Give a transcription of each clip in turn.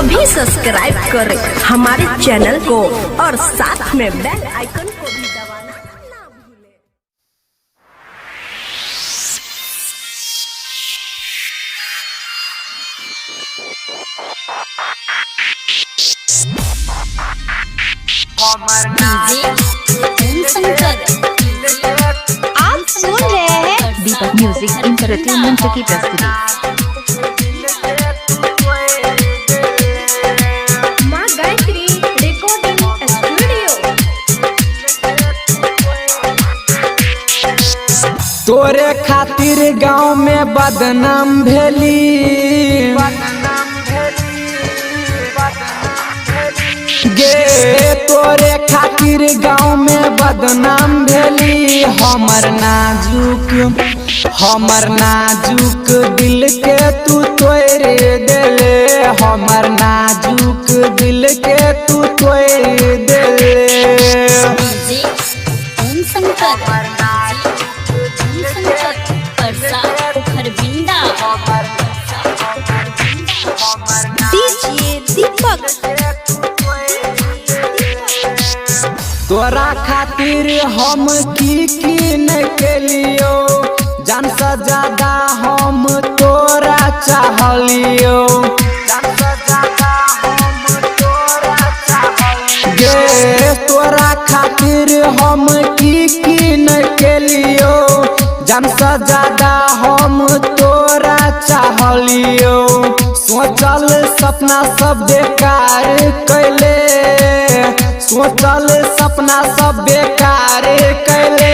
अभी सब्सक्राइब करें हमारे चैनल को और साथ में बेल आइकन को भी दबाना ना भूलें। आप सुन रहे हैं दीपक म्यूजिक एंटरटेनमेंट की प्रस्तुति। माँ गायत्री रिकॉर्डिंग स्टूडियो। तोरे खातिर गांव में बदनाम भेली गे, तोरे खातिर गांव में बदनाम भेली। हमर नाजुक दिल के तू तोड़ देले, हमर नाजुक दिल के तू तोड़ देले। दीपक तोरा खातिर हम की न केलियो, जान से ज्यादा हम तोरा चाहलियो। गे तोरा खातिर हम की न केलियो, जान से ज्यादा हम तोरा चाहलियो। सोचल सपना सब बेकार कैले, सोचल सपना सब बेकार कैले।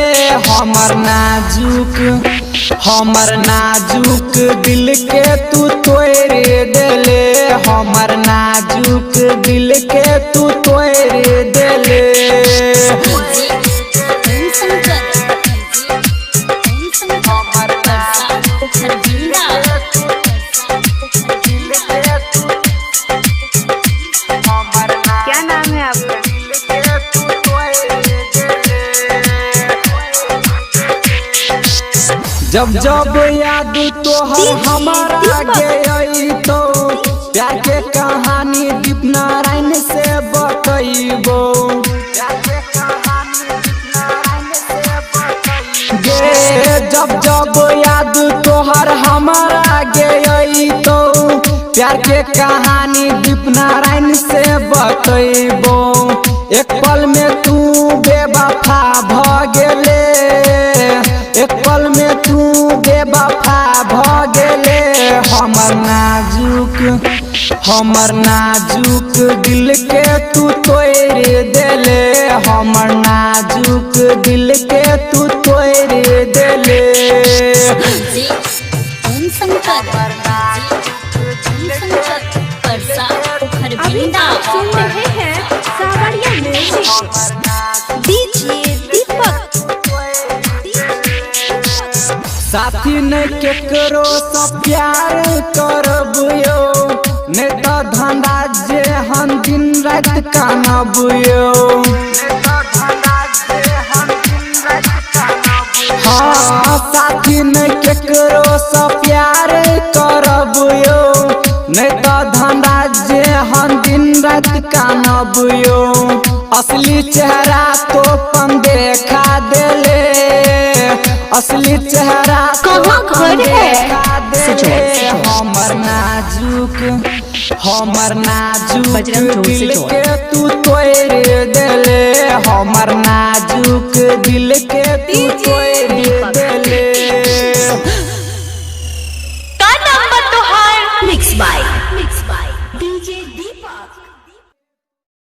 हमर नाजुक दिल के तू तोड़ देले, हमर नाजुक दिल के तू तोड़ देले। क्या नाम है आपका? जब जब याद तोहर हमारा गई तो प्यार के कहानी दीप नारायण से बतैबो। गे जब जब याद तोहर हमारा गई तो प्यार के कहानी दीप नारायण से बतैबो। एक पल में तू बेवफा भ गेले, एक पल में तू बेवफा भ गेले। हमर नाजुक दिल के तू तोड़ देले, हमर नाजुक दिल के तू तोड़ देले। अभी आप सुन रहे हैं सावरिया म्यूजिक। दीपक साथी ने केकरो से प्यार करबियो, नहीं तो धंधा जे हम दिन रात कानबियो। हाँ साथी ने केकरो से प्यार करबियो, नहीं तो धंधा जे हम दिन रात कानबियो। असली चेहरा तो पन देखा देले, असली चेहरा कहाँ घर है? हमर नाजुक बजरंग जोड़ से दिल जोड़। के तू तोड़ देले, हमर नाजुक दिल के तू तोड़